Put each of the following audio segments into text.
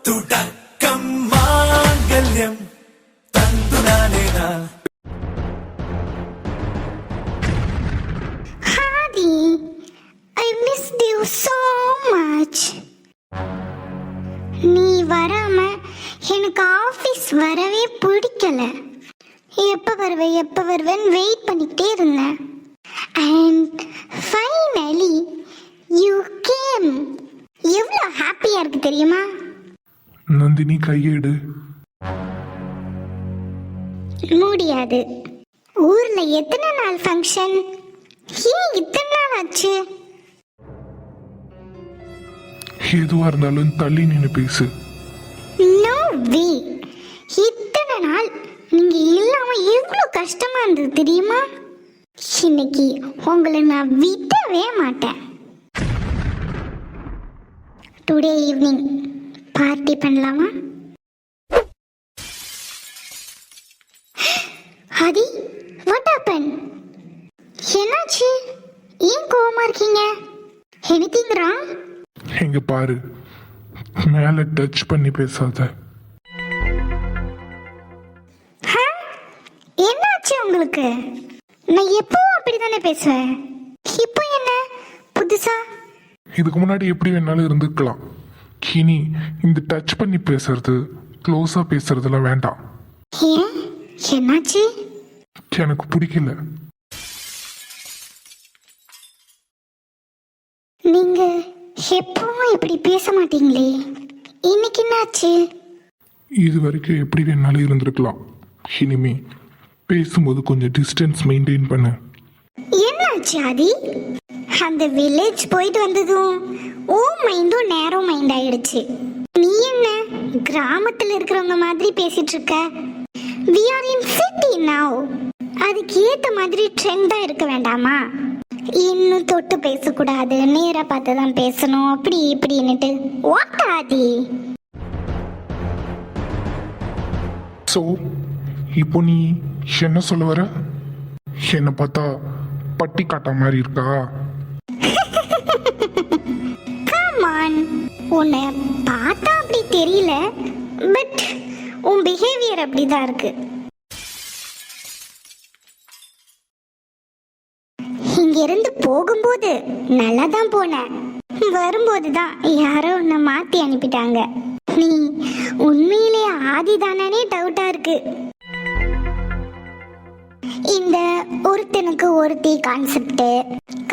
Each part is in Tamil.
துடக்கம் Mangalyam தந்துனானேனா. Hadi, I missed you so much. நீ வராம எனக்கு ஆஃபீஸ் வரவே பிடிக்கல. எப்போ வருவேன்னு வெயிட் பண்ணிக்கிட்டே இருந்தேன். And finally you came. எவ்வளோ ஹாப்பியாக இருக்கு தெரியுமா? நந்தினி கையேடு. முடியாது. ஊர்ல எத்தனை நாள் ஃபங்க்ஷன்? ஏன் இத்தனை நாள் ஆச்சு? எதுவா இருந்தாலும் தள்ளி நின்று பேசு. No way. இத்தனை நாள் நீங்க இல்லாம எவ்வளோ கஷ்டமா இருந்தது தெரியுமா? இன்னைக்கு உங்களை நான் விடவே மாட்டேன். டுடே ஈவினிங் பார்ட்டி பண்ணலாமா? Hari, what happen? என்னாச்சு? ஏன் கோவமா இருக்கீங்க? Anything wrong? எங்க பாரு, மேல டச் பண்ணி பேசாத. என்னாச்சு உங்களுக்கு? நான் எப்பவும் அப்படிதானே பேசுவேன். இப்போ என்ன புதுசா? இதுக்கு முன்னாடி எப்படி வேணாலும் இருந்துக்கலாம். இனி இந்த டச் பண்ணி பேசுறது, க்ளோஸா பேசுறதுலாம் வேண்டாம். ஏன், என்னாச்சு? எனக்கு பிடிக்கல. நீங்க எப்பவும் இப்படி பேச மாட்டீங்களே, இன்னைக்கு என்னாச்சு? இது வரைக்கும் எப்படி வேணாலும் இருந்திருக்கலாம். இனிமே பேசும்போது கொஞ்சம் டிஸ்டன்ஸ் மெயின்டைன் பண்ணு. என்னாச்சு ஆதி? அந்த வில்லேஜ் போயிட்டு வந்ததும் ஓ மைண்டும் நேரோ மைண்ட் ஆயிடுச்சு. நீ என்ன கிராமத்துல இருக்கிறவங்க மாதிரி பேசிட்டு இருக்க? we are in city now. அதுக்கு ஏத்த மாதிரி ட்ரெண்டா இருக்க வேண்டாமா? இன்னும் தொட்டு பேசக்கூடாது, நேரா பார்த்து தான் பேசணும், அப்படி இப்படின்னுட்டு. What Aadhi? ஸோ இப்போ நீ என்ன சொல்ல வர? என்னை பார்த்தா பட்டி காட்டா மாதிரி இருக்கா? Come on. உன்னை பார்த்தா அப்படி தெரியல, பட் உன் பிஹேவியர் அப்படிதான் இருக்கு. இங்க இருந்து போகும்போது நல்லா தான் போனேன், வரும்போது தான் யாரோ உன்னை மாத்தி அனுப்பிட்டாங்க. நீ உண்மையிலே ஆதி தானே டவுட்டா இருக்கு. இந்த ஒருத்தனுக்கு ஒருத்தி கான்செப்ட்,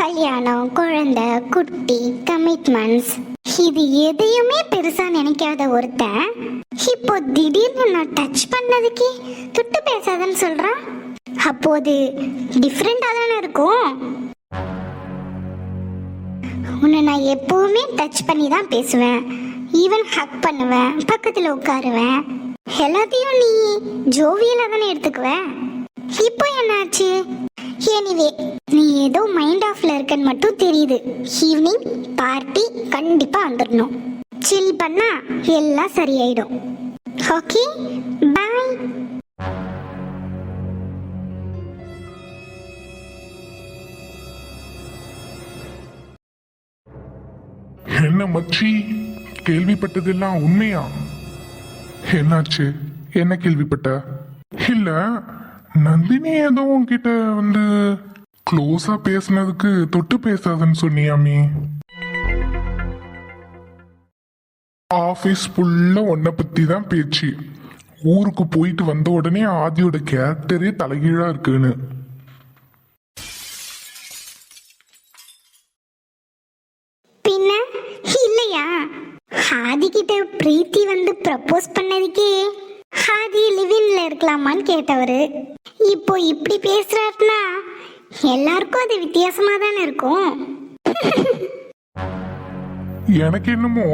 கல்யாணம், குழந்தை, குட்டி, கமிட்மெண்ட்ஸ், இது எதையுமே பெருசா நினைக்காத ஒருத்தன் இப்போ திடீர்னு நான் டச் பண்ணதுக்கு தொட்டு பேசாதன்னு சொல்றான். அப்போது டிஃப்ரெண்டா தானே இருக்கும். உன்னை நான் எப்பவுமே டச் பண்ணி தான் பேசுவேன், ஈவன் ஹக் பண்ணுவேன், பக்கத்துல உட்காருவேன். எல்லாத்தையும் நீ ஜோவியலா தானே எடுத்துக்குவேன். இப்போ என்னாச்சு? எனிவே, நீ ஏதோ மைண்ட் ஆஃப்ல இருக்கன்னு மட்டும் தெரியுது. ஈவினிங் பார்ட்டி கண்டிப்பா வந்துடணும். சில் பண்ணா எல்லாம் சரியாயிடும். ஓகே, பாய். என்ன மச்சி, கேள்விப்பட்டதெல்லாம் உண்மையா? என்னாச்சு? என்ன கேள்விப்பட்ட? இல்ல நந்தினி ஏதோ உன்கிட்ட வந்து க்ளோஸா பேசினதுக்கு தொட்டு பேசாதன்னு சொன்னியாமே. ஆபீஸ் ஃபுல்லா உன்னை பத்தி தான் பேச்சு. ஊருக்கு போயிட்டு வந்த உடனே ஆதியோட கேரக்டரே தலைகீழா இருக்குன்னு. பின்ன இல்லையா? ஆதி கிட்ட பிரீத்தி வந்து ப்ரப்போஸ் பண்ணதுக்கே ஆதி லிவின்ல இருக்கலாமான்னு கேட்டவரு இப்போ இப்படி பேசுறாருன்னா எல்லாருக்கும் அது வித்தியாசமா தானே இருக்கும். எனக்கு என்னமோ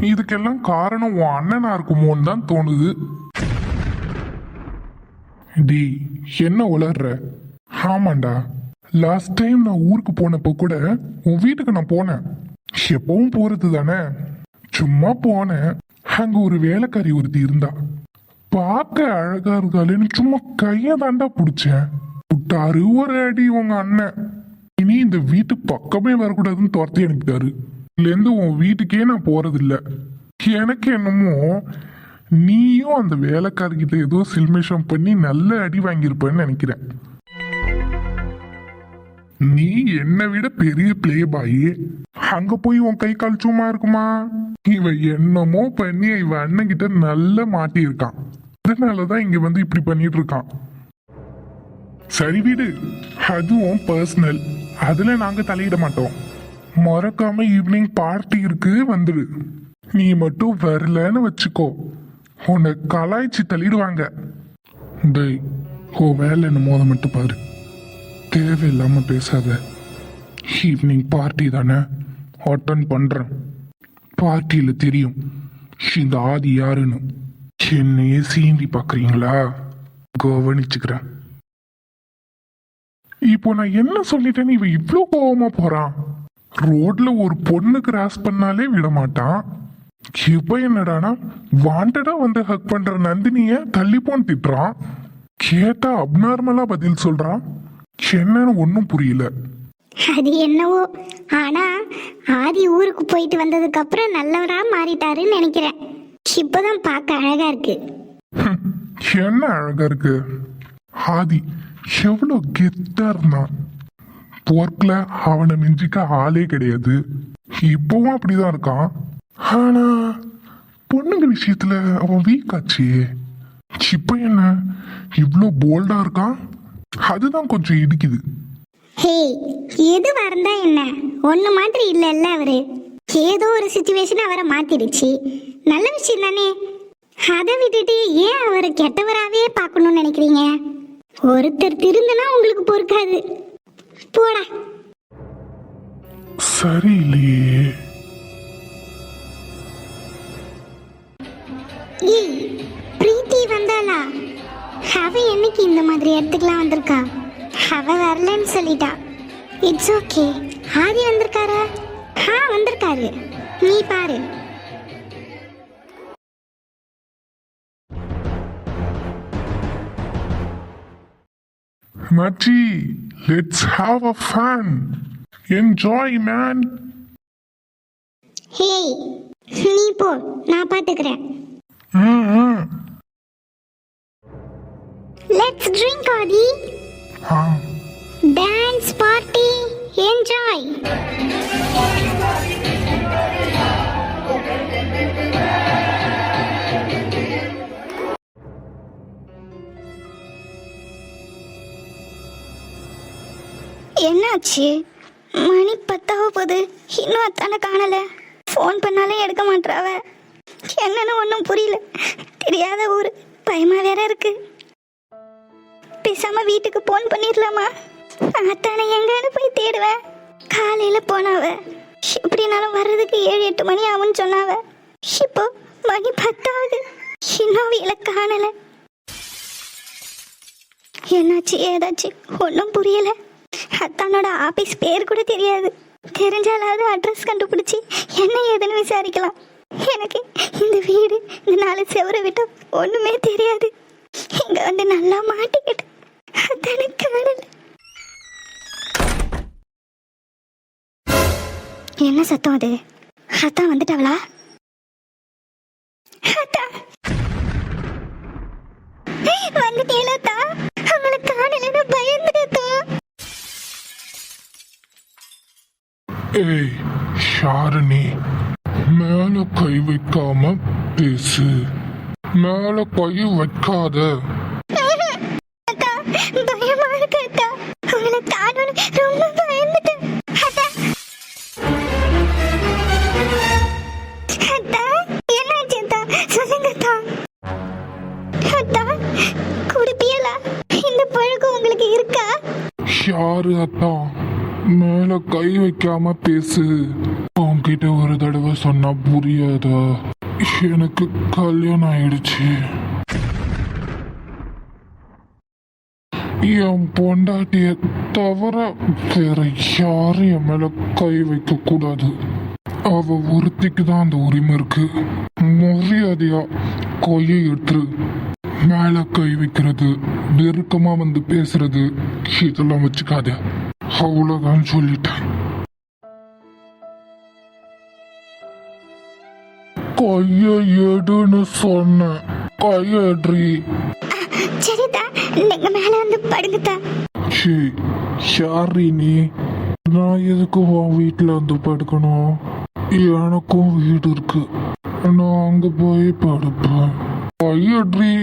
இதுக்கெல்லாம் காரணம் உன் அண்ணனா இருக்குமோன்னு தான் தோணுது. டி என்ன உளர்ற? ஆமாண்டா, லாஸ்ட் டைம் நான் ஊருக்கு போனப்போ கூட உன் வீட்டுக்கு நான் போனேன். எப்பவும் போறது தானே, சும்மா போனேன். அங்க ஒரு வேலைக்காரி ஒருத்தி இருந்தா, பார்க்க அழகா இருக்காளேன்னு சும்மா கைய தாண்டா பிடிச்சேன். விட்டாரு ஒரு அடி உங்க அண்ணன். இனி இந்த வீட்டு பக்கமே வரக்கூடாதுன்னு துரத்தி அனுப்பிட்டாரு. இதுல இருந்து உன் வீட்டுக்கே நான் போறது இல்ல. எனக்கு என்னமோ நீயும் அந்த வேலைக்காரர்கிட்ட ஏதோ சில்மிஷம் பண்ணி நல்ல அடி வாங்கியிருப்பேன்னு நினைக்கிறேன். நீ என்னை விட பெரிய பிளே பாய், அங்க போய் உன் கை கால் சும்மா இருக்குமா? இவன் என்னமோ பண்ணி இவன் அண்ணன் கிட்ட நல்லா மாட்டியிருக்கான். அதனாலதான் இங்க வந்து இப்படி பண்ணிட்டு இருக்கான். சரி விடு, அதுவும் பர்சனல், அதுல நாங்க தலையிட மாட்டோம். மறக்காம ஈவினிங் பார்ட்டி இருக்கு, வந்துடு. நீ மட்டும் வரலன்னு வச்சுக்கோ, உன்னை கலாய்ச்சி தள்ளிடுவாங்க. டேய், ஓ வேலை என்ன மோத மட்டும் பாரு, தேவையில்லாம பேசாத. ஈவினிங் பார்ட்டி தானே, அட்டன் பண்றேன். பார்ட்டியில தெரியும் இந்த ஆதி யாருன்னு. என்னையே சீண்டி பாக்குறீங்களா? கவனிச்சுக்கிறேன். இப்போ நான் என்ன சொல்லிட்டேன்னு இவன் இவ்வளோ கோவமா போறான். ரோட்ல ஒரு பொண்ணு கிராஸ் பண்ணாலே விட மாட்டான். இப்ப என்னடானா வாண்டடா வந்து ஹக் பண்ற நந்தினிய தள்ளிப்போன்னு திட்டுறான். கேட்டா அப்நார்மலா பதில் சொல்றான். என்னன்னு ஒன்னும் புரியல. அது என்னவோ, ஆனா ஆதி ஊருக்கு போயிட்டு வந்ததுக்கு அப்புறம் நல்லவரா மாறிட்டாருன்னு நினைக்கிறேன். இப்பதான் பார்க்க அழகா இருக்கு. என்ன அழகா இருக்கு? ஆதி எவ்வளவு கெத்தா இருந்தான். போர்க்ல அவனை மிஞ்சிக்க ஆளே கிடையாது. இப்பவும் அப்படிதான் இருக்கான். ஆனா பொண்ணுங்க விஷயத்துல அவன் வீக் ஆச்சு. இப்ப என்ன இவ்வளோ போல்டா இருக்கான்? அதுதான் கொஞ்சம் இடிக்குது. ஹே, எதுவா இருந்தா என்ன, ஒண்ணு மாதிரி இல்ல அவரு. ஏதோ ஒரு சிச்சுவேஷன் அவரை மாத்திடுச்சு, நல்ல விஷயம் தானே. அதை விட்டுட்டு ஏன் அவரை கெட்டவராகவே பார்க்கணும்னு நினைக்கிறீங்க? ஒருத்தர் திருந்தனா உங்களுக்கு பொறுக்காது. போடா. சரியில்லையே. ஏய், பிரீத்தி வந்தாளா? அவ என்னைக்கு இந்த மாதிரி இடத்துக்குலாம் வந்திருக்கா? அவ வரலன்னு சொல்லிட்டா. It's okay. ஆதி வந்திருக்காரா? வந்திருக்காரு, நீ பாரு. Machi, let's have a fun. Enjoy, man. ஹே, நீ போ, நான் பாத்துக்கிறேன். Let's drink, Adi. Dance, party, enjoy. என்னாச்சு? மணி 10 போகுது, இன்னும் அத்தான காணல. ஃபோன் பண்ணாலே எடுக்க மாட்டாவ. என்னன்னு ஒன்றும் புரியல. தெரியாத ஊர், பயமா வேற இருக்கு. பேசாம வீட்டுக்கு போன் பண்ணிடலாமா? அத்தானை எங்கன்னு போய் தேடுவேன். காலையில போனாவ, எப்படினாலும் வர்றதுக்கு 7-8 மணி ஆகும்னு சொன்னாவ. இப்போ மணி 10 ஆகுது, இன்னும் வீல காணல. என்னாச்சு ஏதாச்சு ஒன்றும் புரியல. அத்தானோட ஆபீஸ் பேர் கூட தெரியாது. தெரிஞ்சாலாவது அட்ரஸ் கண்டுபிடிச்சி என்ன ஏதுன்னு விசாரிக்கலாம். எனக்கு இந்த வீடு, இந்த 4 செவரை விட்டு ஒண்ணுமே தெரியாது. இங்க வந்து நல்லா மாட்டிக்கிட்டு அத்தானே காணல. என்ன சத்தம் அது? அத்தா வந்துட்டாவளா? அத்தா வந்துட்டேலத்தா, அவளை காணலன்னு பயந்துட்டா. ஏய் ஷாரணி, மேல கை வைக்காம பேசு. மேல கை வைக்காத. அக்கா, பயமா இருக்கு அக்கா. அவளை காணோன்னு ரொம்ப பயந்துட்டேன். அக்கா, அத்தா, என்னாச்சு அத்தா? சொல்லுங்க அத்தா. அத்தா, குடிப்பியலா? இந்த பழக்கம் உங்களுக்கு இருக்கா? யாரு அத்தா? மேல கை வைக்காம பேசு. உன்கிட்ட ஒரு தடவை சொன்னா புரியாதா? எனக்கு கல்யாணம் ஆயிடுச்சு. என் பொண்டாட்டிய தவிர வேற யாரும் என் மேல கை வைக்க கூடாது. அவ ஒருத்திக்கு தான் அந்த உரிமை இருக்கு. மரியாதையா கையை எடுத்துரு. மேல கை வைக்கிறது, நெருக்கமா வந்து பேசுறது, இதெல்லாம் வச்சுக்காத. அவ்வளவுதான் சொல்லிட்டேன். கைய எடுன்னு சொன்னேன். கையட்ரி. சரிதா, நீங்க மேல வந்து படுங்கத்தா. ஷே, யாரி நீ? நான் எதுக்கு உன் வீட்டுல வந்து படுக்கணும்? எனக்கும் வீடு இருக்கு, நான் அங்க போய் படுப்பேன். கையட்ரி.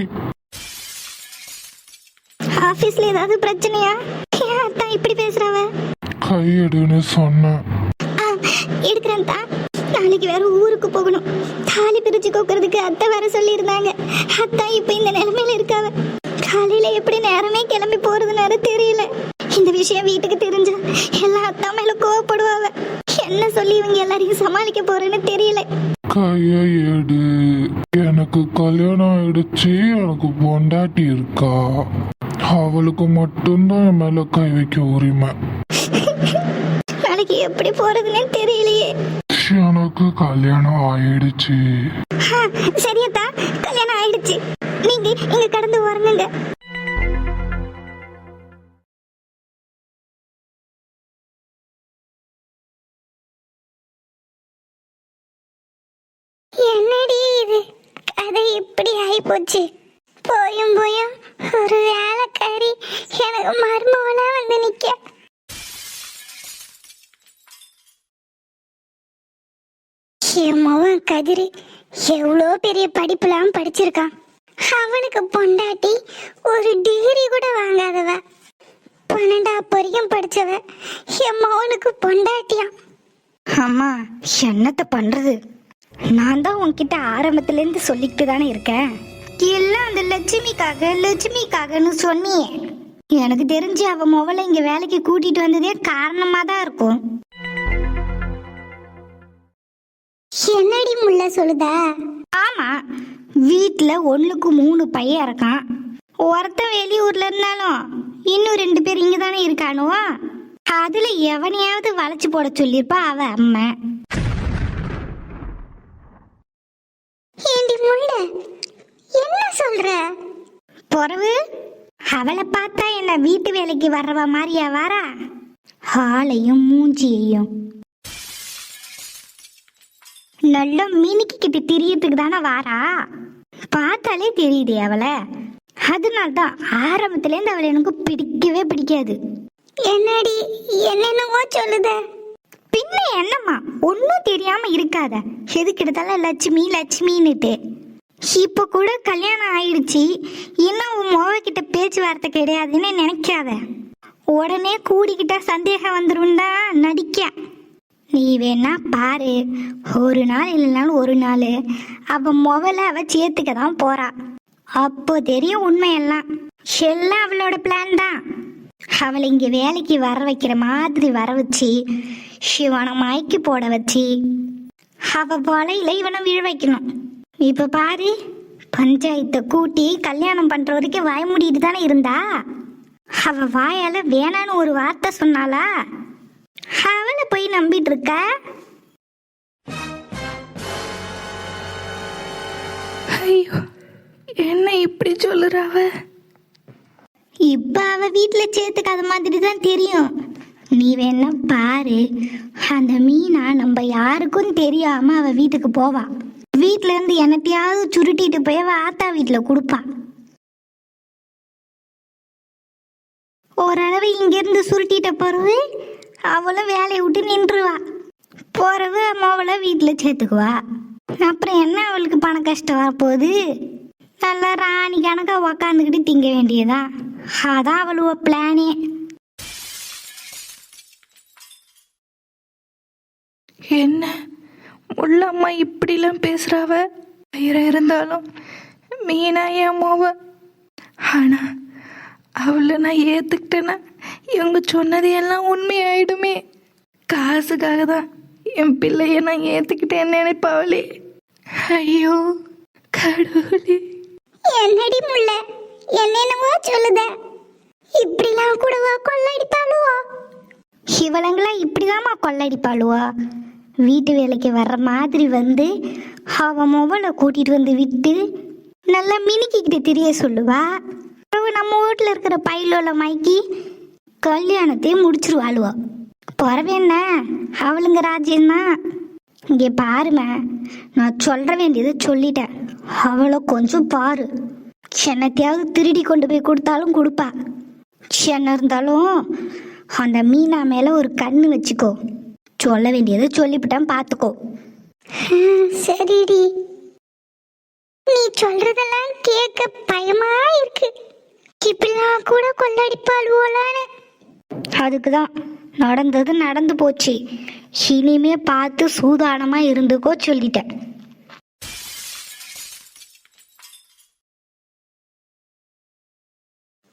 ஆபீஸ்ல ஏதாவது பிரச்சனையா? ஏன் அத்தா இப்படி பேசுறவ? கையெடுன்னு சொன்னேன். எடுக்கிறேன் தா. நாளைக்கு வேற ஊருக்கு போகணும். தாலி பிரிச்சு கோக்குறதுக்கு அத்தை வேற சொல்லியிருந்தாங்க. அத்தா இப்ப இந்த நிலைமையில இருக்காவ. காலையில எப்படி நேரமே கிளம்பி போறதுனால தெரியல. இந்த விஷயம் வீட்டுக்கு தெரிஞ்சா எல்லா அத்தா மேல கோவப்படுவாவ. என்ன சொல்லி இவங்க எல்லாரையும் சமாளிக்க போறேன்னு தெரியல. கைய எடு. எனக்கு கல்யாணம் ஆயிடுச்சு, எனக்கு பொண்டாட்டி இருக்கா. அவளுக்கு மட்டும்தான் என் மேல கை வைக்க உரிமை. நாளைக்கு எப்படி போறதுன்னு தெரியலையே. எனக்கு கல்யாணம் ஆயிடுச்சு. சரியத்தா, கல்யாணம் ஆயிடுச்சு. நீங்க இங்க கடந்து வரணுங்க. என்னடி இது, கதை இப்படி ஆயிப்போச்சு. போயும் போயும் ஒரு வேலைக்காரி எனக்கு மருமகளா வந்து நிக்க. என் மகன் கதிரு எவ்வளோ பெரிய படிப்புலாம் படிச்சிருக்கான். அவனுக்கு பொண்டாட்டி ஒரு டிகிரி கூட வாங்காதவ, 12ஆம் வரைக்கும் படிச்சவ என் மகனுக்கு பொண்டாட்டியாம். அம்மா, என்னத்த பண்றது? நான் தான் உன்கிட்ட ஆரம்பத்துல இருந்து சொல்லிக்கிட்டு தானே இருக்கேன். எல்லாம் அந்த லட்சுமிக்காகன்னு சொன்னியே. எனக்கு தெரிஞ்சு அவ மொபைல இங்க வேலைக்கு கூட்டிட்டு வந்ததே காரணமா தான் இருக்கும். என்னடி முள்ள சொல்லுதா? ஆமா, வீட்டுல 1க்கு 3 பையன் இருக்கான். ஒருத்தன் வெளியூர்ல இருந்தாலும் இன்னும் 2 பேர் இங்க தானே இருக்கானுவா. அதுல எவனையாவது வளைச்சு போட சொல்லிருப்பா அவ அம்மா. ஏண்டி முள்ள, என்ன சொல்ற? பொறவு அவளை பார்த்தா என்ன வீட்டு வேலைக்கு வர்றவ மாதிரியா வாரா? ஆளையும் மூஞ்சியையும் நல்லா மினுக்கிட்டு திரியறதுக்கு தானே வாரா. பார்த்தாலே தெரியுது அவளை. அதனால்தான் ஆரம்பத்துலேருந்து அவளை எனக்கு பிடிக்கவே பிடிக்காது. என்னடி என்னென்னவோ சொல்லுத? பின்ன என்னம்மா, ஒன்றும் தெரியாம இருக்காத. எதுக்கிட்டதால லட்சுமின்னுட்டு. இப்போ கூட கல்யாணம் ஆயிடுச்சு, இன்னும் உன் மோவக்கிட்ட பேச்சுவார்த்தை கிடையாதுன்னு நினைக்காத. உடனே கூடிக்கிட்டா சந்தேகம் வந்துருந்தா நடிக்க. நீ வேணா பாரு, ஒரு நாள் இல்லைனாலும் ஒரு நாள் அவ மொபைல அவ சேர்த்துக்க தான் போறா. அப்போ தெரியும் உண்மையெல்லாம். எல்லாம் அவளோட பிளான் தான். அவளை இங்க வேலைக்கு வர வைக்கிற மாதிரி வர வச்சு சிவனை மயக்கி போட வச்சு அவ போலையில இவனை விழ வைக்கணும். இப்ப பாரு, பஞ்சாயத்தை கூட்டி கல்யாணம் பண்ற வரைக்கும் வாய மூடிட்டு தானே இருந்தா. அவ வாயால வேணான்னு ஒரு வார்த்தை சொன்னாலா? அவளை போய் நம்பிட்டு இருக்க? ஐயோ, என்ன இப்படி சொல்லுறாவ? இப்ப அவ வீட்டுல சேர்த்துக்காத மாதிரி தான் தெரியும். நீ வேணா பாரு, அந்த மீனா நம்ம யாருக்கும் தெரியாம அவ வீட்டுக்கு போவா. வீட்டுல இருந்து என்னத்தையாவது சுருட்டிட்டு போய் அவ ஆத்தா வீட்டுல கொடுப்பா. ஓரளவு இங்க இருந்து சுருட்டிட்ட பிறகு அவளும் வேலையை விட்டு நின்றுவா. போறவு அம்மாவளை வீட்டுல சேர்த்துக்குவா. அப்புறம் என்ன அவளுக்கு பண கஷ்டம் வரப்போகுது? நல்லா ராணி கணக்கா உக்காந்துக்கிட்டு திங்க வேண்டியதா. அதான் அவளுவ பிளானே. என்ன முள்ளம்மா இப்படிலாம் பேசுறாவ? ஆயிரம் இருந்தாலும் மீனா என் மோவ. ஆனா அவளை நான் ஏத்துக்கிட்டேன்னா இவங்க சொன்னதையெல்லாம் உண்மையாயிடுமே. காசுக்காக தான் என் பிள்ளைய நான் ஏத்துக்கிட்டேன்னு நினைப்பாவளே. ஐயோ கடவுளே. என்னடி முள்ள, என்னென்னவோ சொல்லுத? இப்படிலாம் கூடவா கொள்ளடிப்பாளுவோ? இவளங்களா இப்படிதாம்மா கொள்ளடிப்பாளுவோ? வீட்டு வேலைக்கு வர்ற மாதிரி வந்து அவ மொபைலை கூட்டிட்டு வந்து விட்டு நல்லா மினுக்கிக்கிட்டு தெரிய சொல்லுவா. நம்ம வீட்டில் இருக்கிற பையில மைக்கி கல்யாணத்தையும் முடிச்சிருவாளுவோ. பிறவு என்ன, அவளுங்க ராஜ்யம்தான். இங்கே பாருமா, நான் சொல்ற வேண்டியதை சொல்லிட்டேன். அவளை கொஞ்சம் பாரு. என்னத்தையாவது திருடி கொண்டு போய் கொடுத்தாலும் கொடுப்பா. என்ன இருந்தாலும் அந்த மீனா மேல ஒரு கண்ணு வச்சுக்கோ. சொல்ல வேண்டியதை சொல்லிவிட்டான், பார்த்துக்கோ. சரிடி, நீ சொல்றதெல்லாம் கேட்க பயமா இருக்கு. இப்படிலாம் கூட கொள்ளடிப்பாளுவோலான்னு. அதுக்குதான் நடந்தது நடந்து போச்சு. இனிமே பார்த்து சூதானமா இருந்துக்கோ சொல்லிட்டேன்.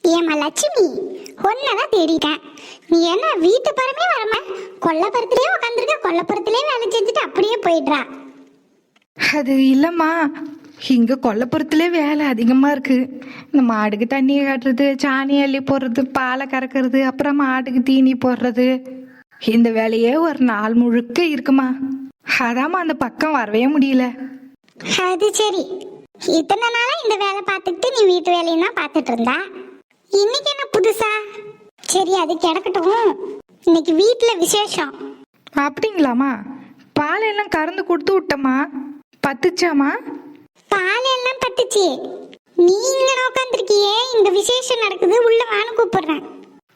ஏமா லட்சுமி, ஒன்னதான் தேடிட்டேன். நீ என்ன வீட்டு பரமே வரம கொல்லப்புறத்திலே உட்காந்துருக்க, கொல்லப்புறத்திலே வேலை செஞ்சுட்டு அப்படியே போயிடுறா. அது இல்லைம்மா, இங்கே கொல்லப்புறத்துலேயே வேலை அதிகமாக இருக்குது. இந்த மாடுக்கு தண்ணியை காட்டுறது, சாணி அள்ளி போடுறது, பாலை கறக்கிறது, அப்புறம் மாட்டுக்கு தீனி போடுறது, இந்த வேலையே ஒரு நாள் முழுக்க இருக்குமா. அதாம்மா அந்த பக்கம் வரவே முடியல. அது சரி, இத்தனை நாளா இந்த வேலை பார்த்துக்கிட்டு நீ வீட்டு வேலையும் தான் பார்த்துட்டு இருந்தா. இன்னைக்கு என்ன புதுசா? சரி, அது கிடக்கட்டும். இன்னைக்கு வீட்டுல விசேஷம். அப்படிங்களாம்மா? பாலையெல்லாம் கறந்து கொடுத்து விட்டம்மா. பத்துச்சாமா? பால் எல்லாம் பத்துச்சு. நீ இங்க உட்காந்துருக்கியே, இங்க விசேஷம் நடக்குது, உள்ள வான்னு கூப்பிடுறேன்.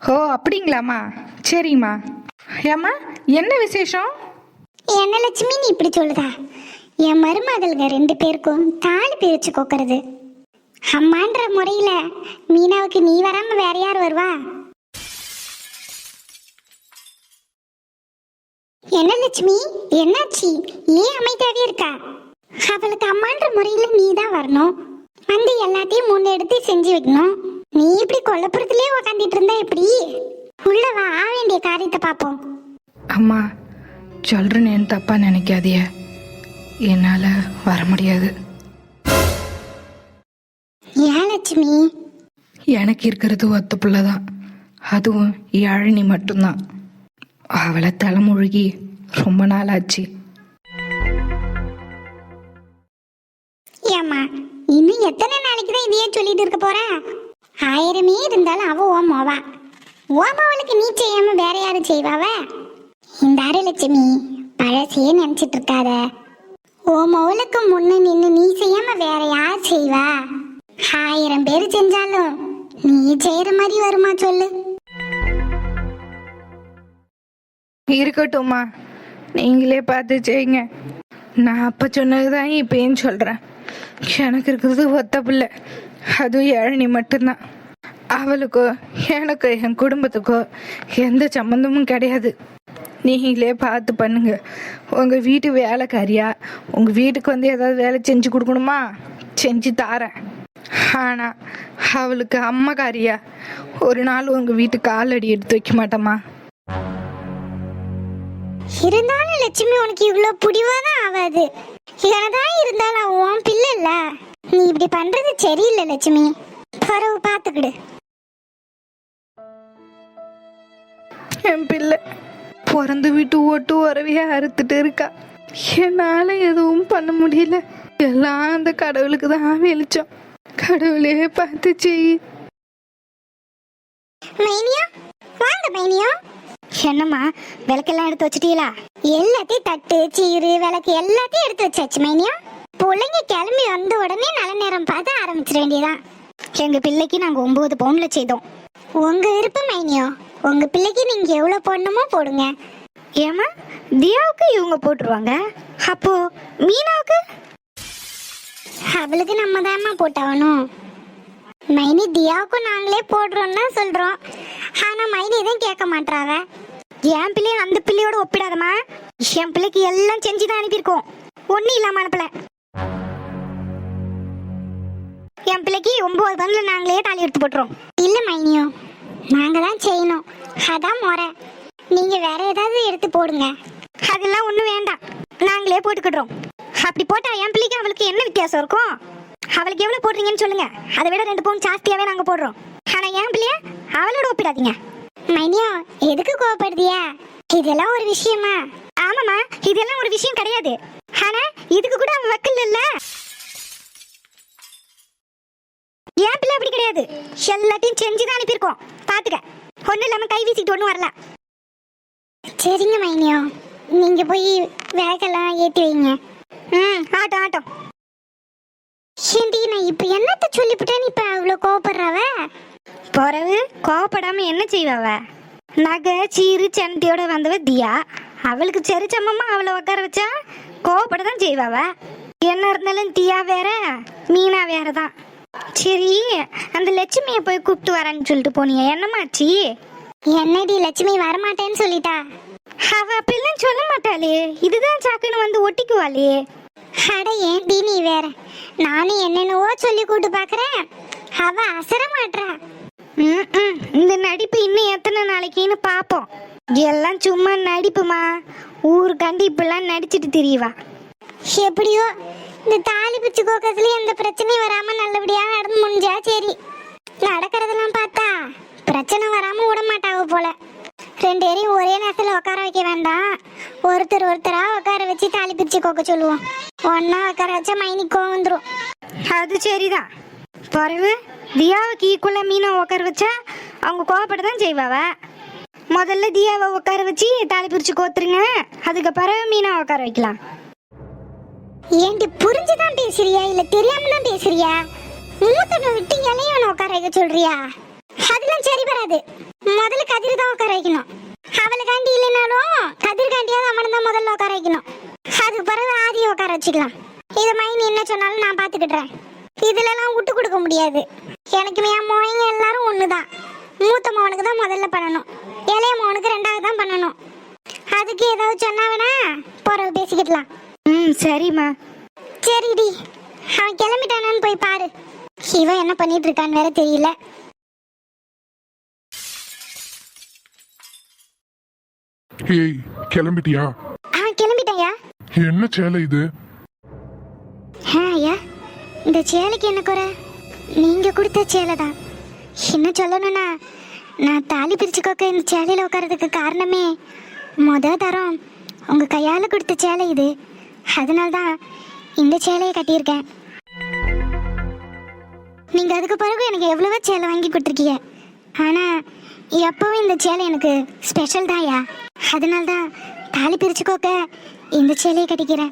ஓ அப்படிங்களாம்மா, சரிம்மா. ஏம்மா என்ன விசேஷம்? என்ன லட்சுமி நீ இப்படி சொல்லுதா? என் மருமகளுங்க 2 பேருக்கும் தாலி பிரிச்சு கோக்குறது. அம்மான்ற முறையில மீனாவுக்கு நீ வராம வேற யார் வருவா? என்ன லட்சுமி, என்னாச்சு? ஏன் அமைதியாவே இருக்கா? அவளுக்கு அம்மான்ற முறையில நீ தான் வரணும், வந்து எல்லாத்தையும் முன்னெடுத்து செஞ்சு வைக்கணும். நீ இப்படி கொல்லப்புறத்திலே உக்காந்துட்டு இருந்தா எப்படி? உள்ள வா, ஆ வேண்டிய காரியத்தை பார்ப்போம். அம்மா சொல்கிறேன்னு தப்பாக நினைக்காதிய, என்னால் வர முடியாது. ஏன் லட்சுமி? எனக்கு இருக்கிறது ஒத்த பிள்ளை தான், அதுவும் யாழினி மட்டும்தான். அவளை தலைமுழுகி ரொம்ப நாள் ஆச்சு. ஏம்மா, இன்னும் எத்தனை நாளைக்கு தான் இதையே சொல்லிட்டு இருக்க போற? 1000 இருந்தாலும் அவ ஓமாவா. ஓமாவளுக்கு நீ செய்யாம வேற யாரும் செய்வாவ? இந்த அரைலட்சுமி, பழசையே நினைச்சிட்டு இருக்காத. ஓமாவளுக்கு முன்ன நின்று நீ செய்யாம வேற யார் செய்வா? 1000 பேர் செஞ்சாலும் நீ செய்யற மாதிரி வருமா சொல்லு? இருக்கட்டும்மா, நீங்களே பார்த்து செய்யுங்க. நான் அப்போ சொன்னதுதான் இப்பயும் சொல்கிறேன். எனக்கு இருக்கிறது ஒத்த பிள்ளை, அதுவும் யாழினி மட்டும்தான். அவளுக்கோ எனக்கோ என் குடும்பத்துக்கோ எந்த சம்மந்தமும் கிடையாது. நீங்களே பார்த்து பண்ணுங்க. உங்கள் வீட்டு வேலைக்காரியா உங்கள் வீட்டுக்கு வந்து ஏதாவது வேலை செஞ்சு கொடுக்கணுமா, செஞ்சு தாரேன். ஆனால் அவளுக்கு அம்மாக்காரியா ஒரு நாள் உங்கள் வீட்டு காலடி எடுத்து வைக்க மாட்டேம்மா. இருந்தாலும் லட்சுமி, உனக்கு இவ்வளவு புடிவாதான் ஆகாது. என்னதான் இருந்தாலும் உன் பிள்ளை இல்ல. நீ இப்படி பண்றது சரியில்லை லட்சுமி. பரவு பாத்துக்கிடு. என் பிள்ளை பிறந்து வீட்டு ஓட்டு உறவையே அறுத்துட்டு இருக்கா. என்னால் எதுவும் பண்ண முடியல. எல்லாம் அந்த கடவுளுக்கு தான் வெளிச்சம். கடவுளே பார்த்து செய். மைனியா, வாங்க மைனியா. என்னம்மா, விளக்கெல்லாம் எடுத்து வச்சுட்டீங்களா? எல்லாத்தையும் தட்டு சீரு விளக்கு எல்லாத்தையும் எடுத்து வச்சாச்சு மைனியா. பிள்ளைங்க கிளம்பி வந்த உடனே நல்ல நேரம் பார்த்து ஆரம்பிச்சிட வேண்டியதான். எங்க பிள்ளைக்கு நாங்க 9 பவுன்ல செய்தோம். உங்க விருப்பம் மைனியோ. உங்க பிள்ளைக்கு நீங்க எவ்வளவு போடணுமோ போடுங்க. ஏமா, தியாவுக்கு இவங்க போட்டுருவாங்க, அப்போ மீனாவுக்கு? அவளுக்கு நம்ம தான்மா போட்டாகணும். மைனி, தியாவுக்கும் நாங்களே போடுறோம் தான் சொல்றோம். ஆனா மைனி எதுவும் கேட்க மாட்டாங்க. என் பிள்ளைய அந்த பிள்ளையோட ஒப்பிடாதமா. என் பிள்ளைக்கு எல்லாம் செஞ்சுதான் அனுப்பியிருக்கோம், ஒன்னும் இல்லாம அனுப்பல. என் பிள்ளைக்கு 9 பவுன்ல நாங்களே தாலி எடுத்து போட்டுறோம். இல்ல மைனியோ, நாங்க தான் செய்யணும், அதான் முறை. நீங்க வேற ஏதாவது எடுத்து போடுங்க. அதெல்லாம் ஒண்ணும் வேண்டாம், நாங்களே போட்டுக்கிடுறோம். அப்படி போட்டா என் பிள்ளைக்கு அவளுக்கு என்ன வித்தியாசம் இருக்கும்? அவளுக்கு எவ்வளவு போடுறீங்கன்னு சொல்லுங்க, அதை விட 2 பவுன் ஜாஸ்தியாவே நாங்க போடுறோம். ஆனா என் பிள்ளைய அவளோட ஒப்பிடாதீங்க. மைனியோ, எதுக்கு கோவப்படுதியா? இதெல்லாம் ஒரு விஷயமா? ஆமாமா, இதெல்லாம் ஒரு விஷயம் கிடையாது. ஆனா இதுக்கு கூட அவன் வக்கல் இல்ல. என் பிள்ளை அப்படி கிடையாது, எல்லாத்தையும் செஞ்சுதான் அனுப்பியிருக்கோம். பாத்துக்க, ஒன்னும் இல்லாம கை வீசிட்டு ஒன்னும் வரல. சரிங்க மைனியோ, நீங்க போய் விளக்கெல்லாம் ஏற்றி வைங்க. ஆட்டம் ஆட்டம். ஏண்டி நான் இப்ப என்னத்த சொல்லிவிட்டேன்னு இப்ப அவ்வளோ கோவப்படுறாவ? பிறகு கோவப்படாம என்ன செய்வாவ? நகை சீரு சென்ட்டியோட வந்தவ தியா. அவளுக்கு செரிச்சம்மா அவளை உட்கார வச்சா கோவப்பட தான் செய்வாவ. என்ன இருந்தாலும் தியா வேற மீனா வேற தான். சரி, அந்த லட்சுமியை போய் கூப்பிட்டு வரேன்னு சொல்லிட்டு போனியா, என்னமாச்சி? என்னடி லட்சுமி வரமாட்டேன்னு சொல்லிட்டா? அவ அப்படிலாம் சொல்ல மாட்டாளே, இதுதான் சாக்குன்னு வந்து ஒட்டிக்குவாளே. அட ஏன்டி நீ வேற, நானும் என்னென்னவோ சொல்லி கூட்டு பாக்குறேன், அவ அசர மாட்றா. இந்த நடிப்பு இன்னும் எத்தனை நாளைக்குன்னு பாப்போம். எல்லாம் சும்மா நடிப்புமா, ஊருக்காண்டி இப்பெல்லாம் நடிச்சிட்டு தெரியவா. எப்படியோ இந்த தாலி பிச்சு கோக்கத்துல எந்த பிரச்சனையும் வராம நல்லபடியா நடந்து முடிஞ்சா சரி. நடக்கிறதெல்லாம் பார்த்தா பிரச்சனை வராம விட மாட்டாவ போல. ரெண்டு பேரையும் ஒரே நேரத்துல உட்கார வைக்க வேண்டாம், ஒருத்தர் ஒருத்தரா உட்கார வச்சு தாலி பிரிச்சு கோக்க சொல்லுவோம். ஒன்னா உட்கார வச்சா மைனிக்கு கோவம் வந்துடும். அது சரிதான். பிறகு தியாவுக்கு ஈக்குவலா மீனை உட்கார வச்சா அவங்க கோவப்பட தான் செய்வாவ. முதல்ல தியாவை உட்கார வச்சு தாலி பிரிச்சு கோத்துருங்க, அதுக்கு பிறகு மீனை உட்கார வைக்கலாம். ஏண்டி புரிஞ்சுதான் பேசுறியா இல்ல தெரியாம தான் பேசுறியா? மூத்தனை விட்டு இளையவனை உட்கார வைக்க சொல்றியா? அதெல்லாம் சரி வராது. முதல்ல கதிர் தான் உட்கார வைக்கணும். அவளுக்காண்டி இல்லைனாலும் கதிர்காண்டியாவது அவனை தான் முதல்ல உட்கார வைக்கணும். அதுக்கு பிறகு ஆதியை உட்கார வச்சுக்கலாம். இதை மைனி என்ன சொன்னாலும் நான் பாத்துக்கிட்டேன். இதுலலாம் விட்டு கொடுக்க முடியாது. எனக்கு என் மோயங்க எல்லாரும் ஒண்ணுதான். மூத்த மகனுக்கு தான் முதல்ல பண்ணணும், இளைய மகனுக்கு ரெண்டாவது தான் பண்ணணும். அதுக்கு ஏதாவது சொன்னாவனா பிறகு பேசிக்கிடலாம். சரிம்மா. சரிடி, அவன் கிளம்பிட்டானான்னு போய் பாரு. இவன் என்ன பண்ணிட்டு இருக்கான்னு வேற தெரியல. ஏய், கிளம்பிட்டியா? அவன் கிளம்பிட்டாயா? என்ன சேலை இது? ஐயா, இந்த சேலைக்கு என்ன குறை? நீங்க கொடுத்த சேலை தான். என்ன சொல்லணும்னா, நான் தாலி பிரிச்சு கோக்க இந்த சேலையில உட்காரதுக்கு காரணமே தரம் உங்க கையால கொடுத்த சேலை இது. அதனால்தான் இந்த சேலையை கட்டியிருக்கேன். நீங்க அதுக்கு பிறகு எனக்கு எவ்வளவோ சேலை வாங்கி கொடுத்துருக்கீங்க. ஆனா எப்பவும் இந்த சேலை எனக்கு ஸ்பெஷல் தான்யா. அதனால்தான் தாலி பிரிச்சு கோக்க இந்த சேலையை கட்டிக்கிறேன்.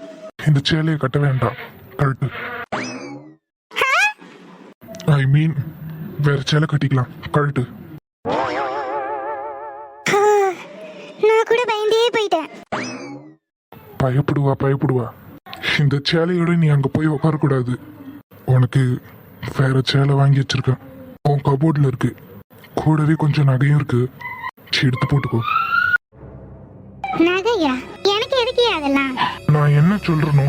இந்த சேலையை கட்ட வேண்டாம், கழட்டு. ஐ மீன் வேற சேலை கட்டிக்கலாம், கழட்டு. நான் கூட பயந்தே போயிட்டேன். பயப்படுவா. இந்த சேலையோட நீ அங்க போய் உட்காரக்கூடாது. உனக்கு வேற சேலை வாங்கி வச்சிருக்கேன், உன் கபோர்ட்ல இருக்கு. கூடவே கொஞ்சம் நகையும் இருக்கு, எடுத்து போட்டுக்கோ. நகையா? எனக்கு எதுக்கு அதெல்லாம்? நான் என்ன சொல்றனோ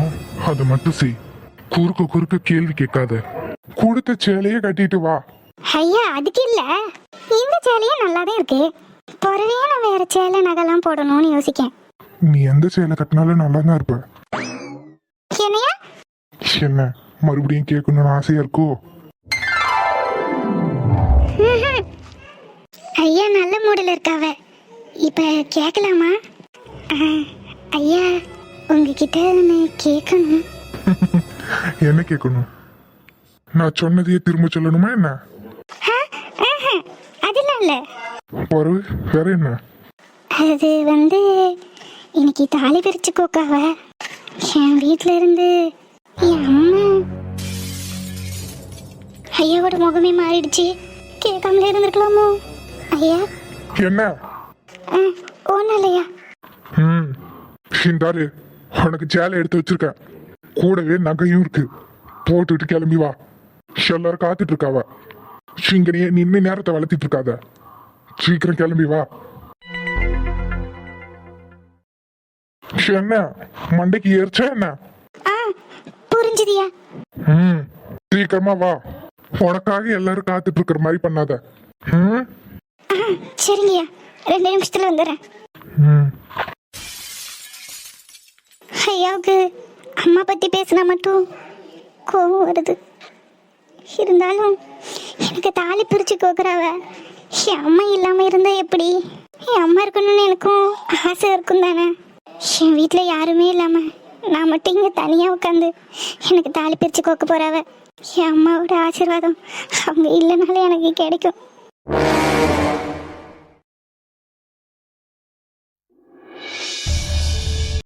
அதை மட்டும் செய். குறுக்க கேள்வி கேட்காத. கொடுத்த சேலையே கட்டிட்டு வா. ஐயா, அதுக்கு இல்ல, இந்த சேலையே நல்லாதான் இருக்கு. பொறவே நான் வேற சேலை நகைலாம் போடணும்னு யோசிக்கேன். நீ எந்த சேலை கட்டினாலும் நல்லா தான் இருப்ப. என்னையா? என்ன மறுபடியும் கேட்கணும்னு ஆசையா இருக்கோ? ஐயா நல்ல மூடல இருக்காவ, இப்ப கேட்கலாமா? ஐயா, உங்ககிட்ட ஒன்று கேட்கணும். என்ன கேட்கணும்? நான் சொன்னதையே திரும்ப சொல்லணுமா என்ன? அதெல்லாம் இல்ல. பரவு வேற என்ன? அது இன்னைக்கு தாலி பிரிச்சு கோக்காவ என் வீட்டுல இருந்து என் அம்மா. ஐயாவோட முகமே மாறிடுச்சு. கேட்காமலே இருந்திருக்கலாமோ ஐயா? என்ன? ஒன்றும் இல்லையா. இந்தாரு, உனக்கு சேலை எடுத்து வச்சிருக்கேன், கூடவே நகையும் இருக்கு. போட்டுட்டு கிளம்பி வா. எல்லாரும் காத்துட்டு இருக்காவ. இங்கனையே நின்று நேரத்தை வளர்த்திட்டு இருக்காத, சீக்கிரம் கிளம்பி வா. என்ன மண்டைக்கு ஏறிச்சா என்ன? புரிஞ்சுதியா? சீக்கிரமா வா. உனக்காக எல்லாரும் காத்துட்டு இருக்கிற மாதிரி பண்ணாத. சரிங்கய்யா, 2 நிமிஷத்துல வந்துடுறேன். ஐயாவுக்கு அம்மா பத்தி பேசினா மட்டும் கோவம் வருது. இருந்தாலும் எனக்கு தாலி பிரிச்சு கோக்குறாவ. என் அம்மா இல்லாம இருந்தா எப்படி? என் அம்மா இருக்கணும்னு எனக்கும் ஆசை இருக்கும் தானே. என் வீட்டுல யாருமே இல்லாம நான் மட்டும் இங்க தனியா உட்காந்து எனக்கு தாலி பிரிச்சு கோக்க போறாவ. என் அம்மாவோட ஆசீர்வாதம் அவங்க இல்லைனாலும் எனக்கு கிடைக்கும்.